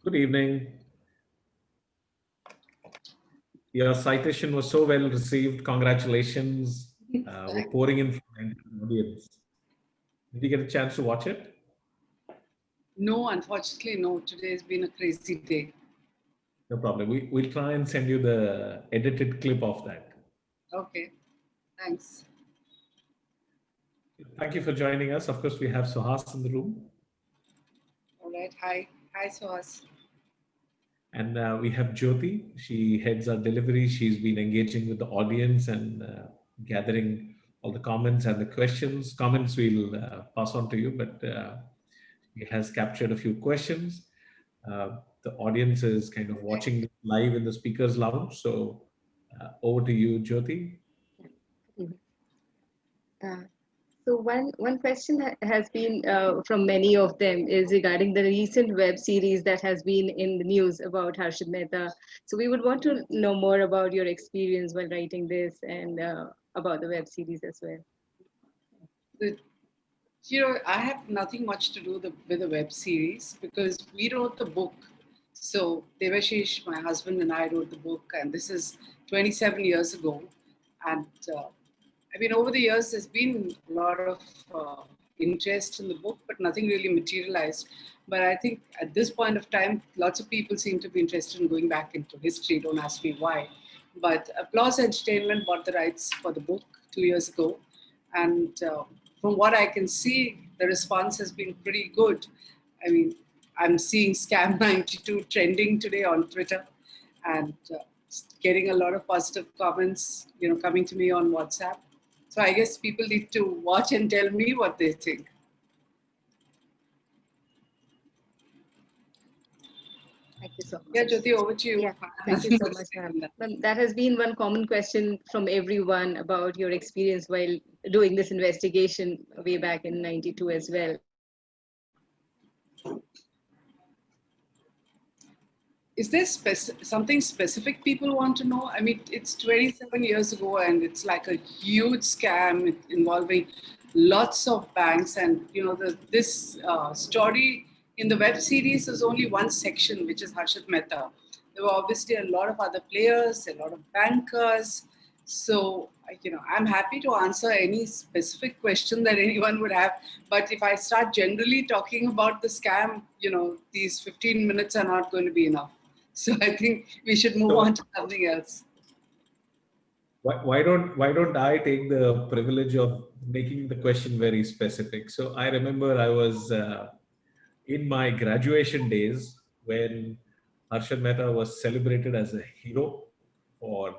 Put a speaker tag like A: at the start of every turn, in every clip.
A: Good evening. Your citation was so well received. Congratulations. We're pouring in from the audience. Did you get a chance to watch it?
B: No, unfortunately, no. Today has been a crazy day.
A: No problem. We'll try and send you the edited clip of that.
B: Okay, thanks.
A: Thank you for joining us. Of course, we have Suhas in the room.
B: All right. Hi. Hi, Suhas.
A: And we have Jyoti. She heads our delivery. She's been engaging with the audience and gathering all the comments and the questions. Comments we'll pass on to you, but he has captured a few questions. The audience is kind of watching this live in the speakers lounge. So over to you, Jyoti.
C: So one question has been from many of them is regarding the recent web series that has been in the news about Harshad Mehta. So we would want to know more about your experience while writing this and about the web series as well.
B: I have nothing much to do with the web series because we wrote the book. So Devashish, my husband, and I wrote the book, and this is 27 years ago. And over the years, there's been a lot of interest in the book, but nothing really materialized. But I think at this point of time, lots of people seem to be interested in going back into history. Don't ask me why. But Applause Entertainment bought the rights for the book 2 years ago. And from what I can see, the response has been pretty good. I mean, I'm seeing Scam 92 trending today on Twitter and getting a lot of positive comments, coming to me on WhatsApp. So I guess people need to watch and tell me what they think.
C: Thank you so much.
B: Yeah, Jyoti, over to you.
C: Yeah, thank you so much, ma'am. That has been one common question from everyone about your experience while doing this investigation way back in '92 as well.
B: Is there something specific people want to know? I mean, it's 27 years ago and it's like a huge scam involving lots of banks. And, this story in the web series is only one section, which is Harshad Mehta. There were obviously a lot of other players, a lot of bankers. So, I'm happy to answer any specific question that anyone would have. But if I start generally talking about the scam, these 15 minutes are not going to be enough. So I think we should move on to something else.
A: Why don't I take the privilege of making the question very specific? So I remember I was in my graduation days when Harshad Mehta was celebrated as a hero for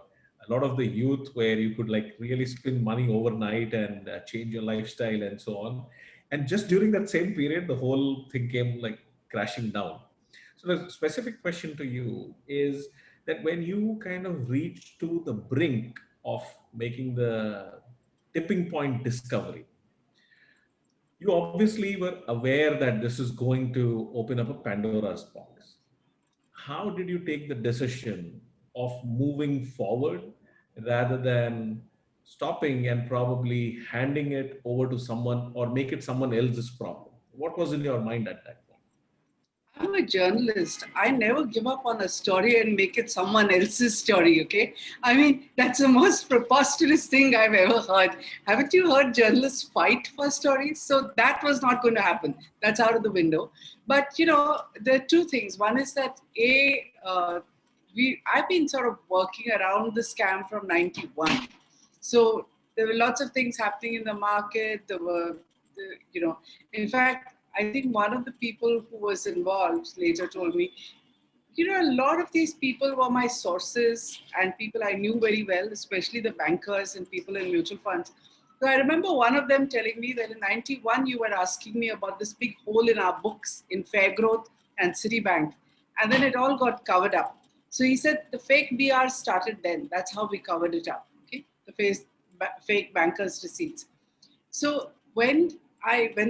A: a lot of the youth, where you could like really spend money overnight and change your lifestyle and so on. And just during that same period, the whole thing came like crashing down. So the specific question to you is that when you kind of reach to the brink of making the tipping point discovery, you obviously were aware that this is going to open up a Pandora's box. How did you take the decision of moving forward rather than stopping and probably handing it over to someone or make it someone else's problem? What was in your mind at that point?
B: I'm a journalist. I never give up on a story and make it someone else's story, okay? I mean, that's the most preposterous thing I've ever heard. Haven't you heard journalists fight for stories? So that was not going to happen. That's out of the window. But, there are two things. One is that, I've been sort of working around the scam from 91. So there were lots of things happening in the market. There were, in fact, I think one of the people who was involved later told me, a lot of these people were my sources and people I knew very well, especially the bankers and people in mutual funds. So I remember one of them telling me that in 91, you were asking me about this big hole in our books in Fair Growth and Citibank. And then it all got covered up. So he said the fake BR started then. That's how we covered it up. Okay, the fake bankers' receipts. So when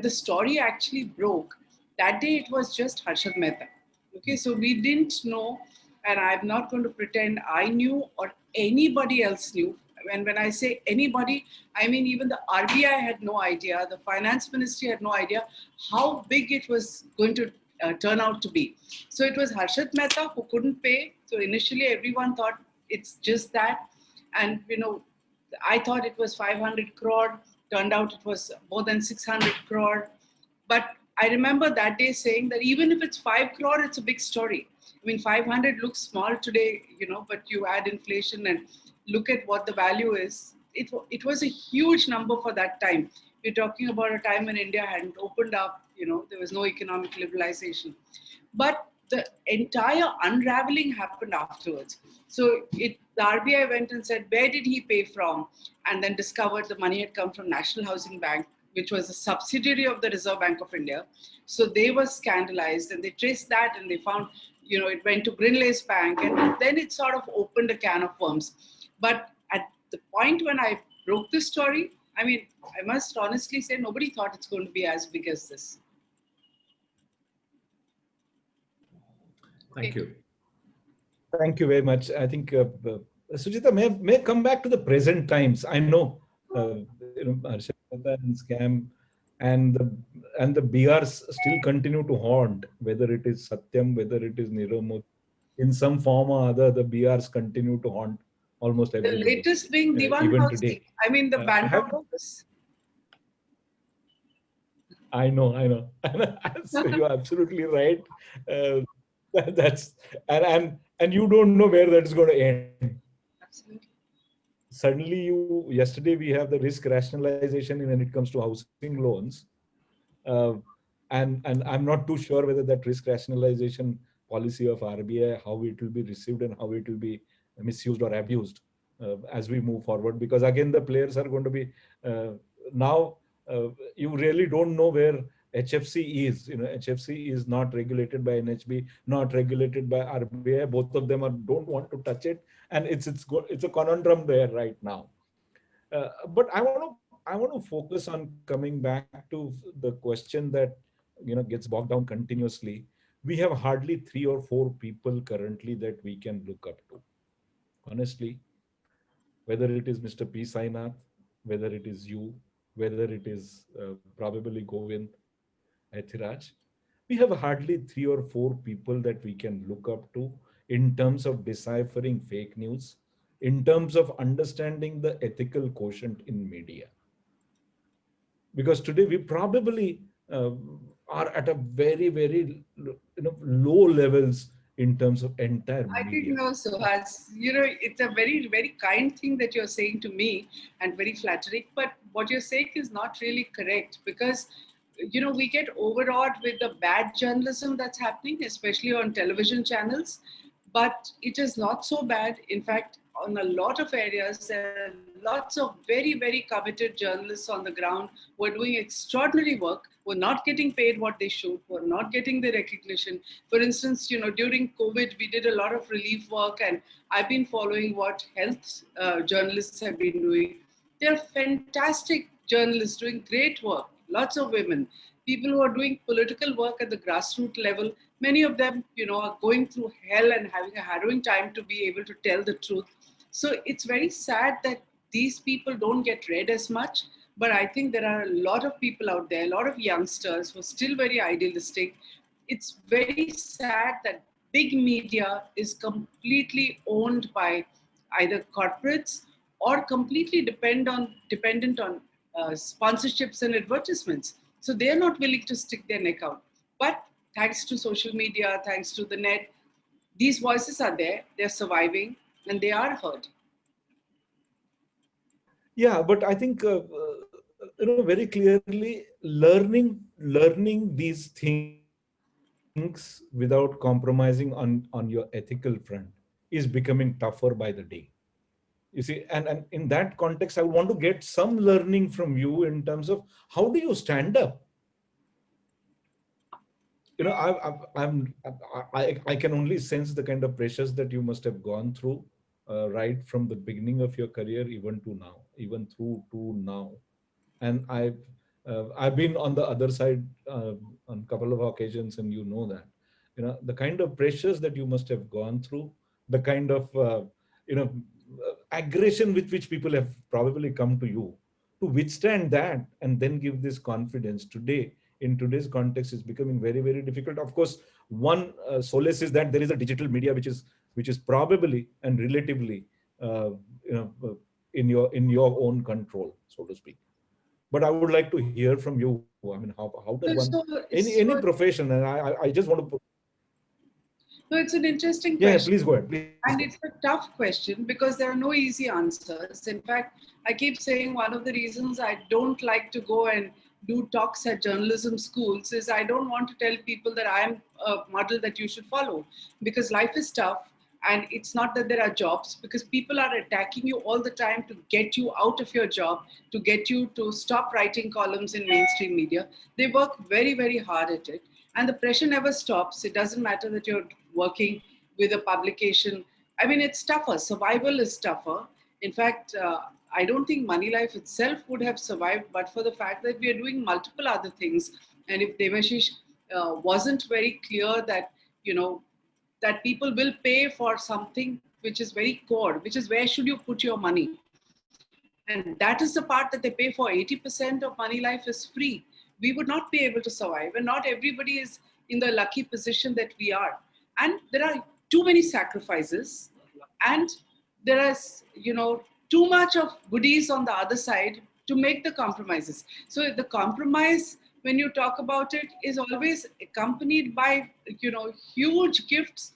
B: the story actually broke, that day it was just Harshad Mehta. Okay, so we didn't know, and I'm not going to pretend I knew or anybody else knew. And when I say anybody, I mean even the RBI had no idea, the finance ministry had no idea how big it was going to turn out to be. So it was Harshit Mehta who couldn't pay. So initially everyone thought it's just that. And, I thought it was 500 crore. Turned out it was more than 600 crore. But I remember that day saying that even if it's 5 crore, it's a big story. I mean, 500 looks small today, but you add inflation and look at what the value is. It was a huge number for that time. We're talking about a time when India hadn't opened up, there was no economic liberalization. But the entire unraveling happened afterwards. So the RBI went and said, where did he pay from? And then discovered the money had come from National Housing Bank, which was a subsidiary of the Reserve Bank of India. So they were scandalized and they traced that and they found, it went to Grinley's Bank, and then it sort of opened a can of worms. But at the point when I broke this story, I mean, I must honestly say nobody thought it's going to be as big as this.
A: Thank you.
D: Thank you very much. I think Sucheta may come back to the present times. I know, Harshit Mehta and scam and the BRs still continue to haunt, whether it is Satyam, whether it is Nirav Modi. In some form or other, the BRs continue to haunt almost
B: The
D: everybody.
B: latest being Diwan
D: Even
B: Housing.
D: today.
B: I mean, the Pandoras Box.
D: I know. So you're absolutely right. That's and you don't know where that's going to end.
B: Absolutely.
D: Suddenly, yesterday we have the risk rationalization when it comes to housing loans, uh, and I'm not too sure whether that risk rationalization policy of RBI, how it will be received and how it will be misused or abused as we move forward. Because again, the players are going to be now. You really don't know where HFC is. HFC is not regulated by NHB, not regulated by RBI. Both of them don't want to touch it, and it's a conundrum there right now. But I want to focus on coming back to the question that gets bogged down continuously. We have hardly 3 or 4 people currently that we can look up to. Honestly, whether it is Mr. P. Sainath, whether it is you, whether it is probably Govind Ethiraj, we have hardly 3 or 4 people that we can look up to in terms of deciphering fake news, in terms of understanding the ethical quotient in media. Because today we probably uh, are at a very, very low levels in terms of entire
B: I think
D: media.
B: no, Suhas. It's a very, very kind thing that you're saying to me and very flattering. But what you're saying is not really correct because, we get overawed with the bad journalism that's happening, especially on television channels. But it is not so bad. In fact, on a lot of areas, there are lots of very, very coveted journalists on the ground who are doing extraordinary work, who are not getting paid what they should, who are not getting the recognition. For instance, during COVID, we did a lot of relief work, and I've been following what health journalists have been doing. They're fantastic journalists doing great work, lots of women, people who are doing political work at the grassroots level. Many of them, are going through hell and having a harrowing time to be able to tell the truth. So it's very sad that these people don't get read as much. But I think there are a lot of people out there, a lot of youngsters who are still very idealistic. It's very sad that big media is completely owned by either corporates or completely dependent on sponsorships and advertisements. So they're not willing to stick their neck out. But thanks to social media, thanks to the net, these voices are there, they're surviving, and they are heard.
D: Yeah, but I think very clearly learning these things without compromising on your ethical front is becoming tougher by the day. You see, and in that context, I want to get some learning from you in terms of how do you stand up. I can only sense the kind of pressures that you must have gone through right from the beginning of your career even to now, even through to now. And I've been on the other side on a couple of occasions, and that the kind of pressures that you must have gone through, the kind of aggression with which people have probably come to you to withstand that and then give this confidence today in today's context is becoming very, very difficult. Of course, one solace is that there is a digital media which is probably and relatively uh, you know in your own control, so to speak. But I would like to hear from you. I mean, how does one
B: So,
D: any
B: so
D: profession, and I just want to.
B: no, it's an interesting
D: Yeah,
B: question.
D: please go ahead. Please go
B: And
D: ahead.
B: it's a tough question because there are no easy answers. In fact, I keep saying one of the reasons I don't like to go and do talks at journalism schools is I don't want to tell people that I am a model that you should follow, because life is tough. And it's not that there are jobs, because people are attacking you all the time to get you out of your job, to get you to stop writing columns in mainstream media. They work very, very hard at it. And the pressure never stops. It doesn't matter that you're working with a publication. I mean, it's tougher. Survival is tougher. In fact, I don't think Moneylife itself would have survived, but for the fact that we are doing multiple other things. And if Devashish wasn't very clear that, you know, that people will pay for something which is very core, which is where should you put your money? And that is the part that they pay for. 80% of Moneylife is free. We would not be able to survive. And not everybody is in the lucky position that we are. And there are too many sacrifices. And there is, you know, too much of goodies on the other side to make the compromises. So the compromise, when you talk about it, is always accompanied by, you know, huge gifts,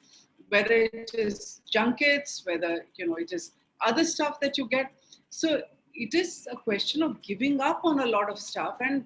B: whether it is junkets, whether, you know, it is other stuff that you get. So it is a question of giving up on a lot of stuff. And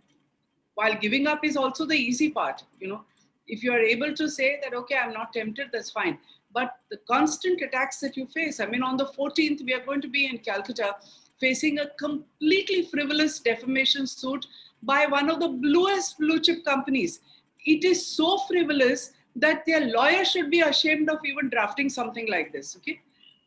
B: while giving up is also the easy part, you know, if you are able to say that, okay, I'm not tempted, that's fine. But the constant attacks that you face, I mean, on the 14th, we are going to be in Calcutta facing a completely frivolous defamation suit by one of the bluest blue chip companies. It is so frivolous that their lawyer should be ashamed of even drafting something like this, okay?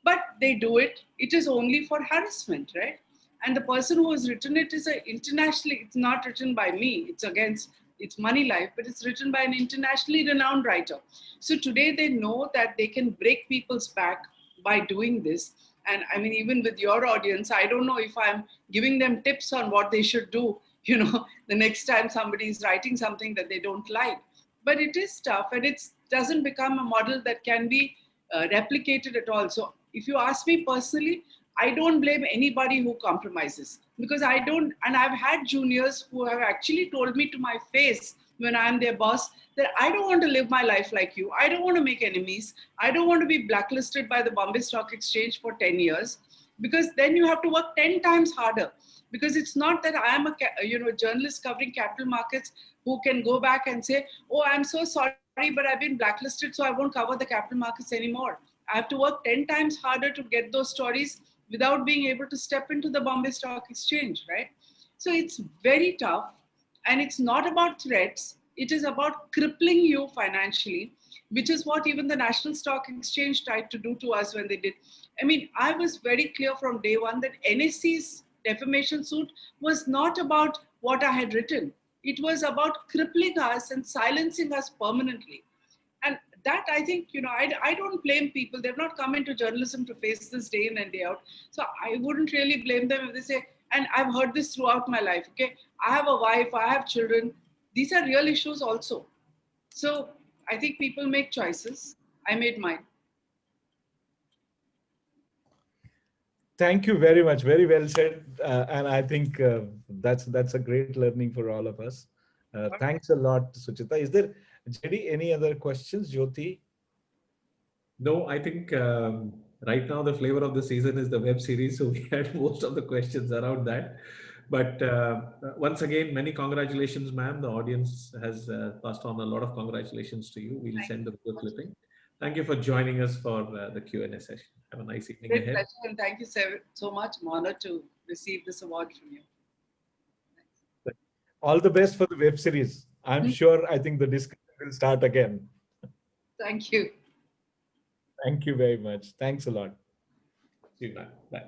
B: But they do it. It is only for harassment, right? And the person who has written it is internationally, it's not written by me, it's against, it's Moneylife, but it's written by an internationally renowned writer. So today they know that they can break people's back by doing this. And I mean, even with your audience, I don't know if I'm giving them tips on what they should do, you know, the next time somebody is writing something that they don't like. But it is tough, and it doesn't become a model that can be replicated at all. So if you ask me personally, I don't blame anybody who compromises, because I don't, and I've had juniors who have actually told me to my face when I'm their boss that I don't want to live my life like you. I don't want to make enemies. I don't want to be blacklisted by the Bombay Stock Exchange for 10 years, because then you have to work 10 times harder. Because it's not that I am a journalist covering capital markets who can go back and say, oh, I'm so sorry, but I've been blacklisted, so I won't cover the capital markets anymore. I have to work 10 times harder to get those stories without being able to step into the Bombay Stock Exchange, right? So it's very tough. And it's not about threats. It is about crippling you financially, which is what even the National Stock Exchange tried to do to us when they did. I mean, I was very clear from day one that NSC's defamation suit was not about what I had written. It was about crippling us and silencing us permanently. And that, I think, you know, I don't blame people. They've not come into journalism to face this day in and day out. So I wouldn't really blame them if they say, and I've heard this throughout my life, okay, I have a wife, I have children. These are real issues also. So I think people make choices. I made mine.
D: Thank you very much. Very well said. And I think that's a great learning for all of us. Thanks a lot, Sucheta. Is there, JD, any other questions? Jyoti?
A: No, I think right now the flavor of the season is the web series. So we had most of the questions around that. But once again, many congratulations, ma'am. The audience has passed on a lot of congratulations to you. We'll send the video clipping. Thank you for joining us for the Q&A session. Have a nice evening
B: Great
A: ahead.
B: pleasure, and thank you so much. I'm honored to receive this award from you.
D: All the best for the web series. I'm sure, I think the discussion will start again.
B: Thank you.
D: Thank you very much. Thanks a lot.
A: See you, ma'am. Bye.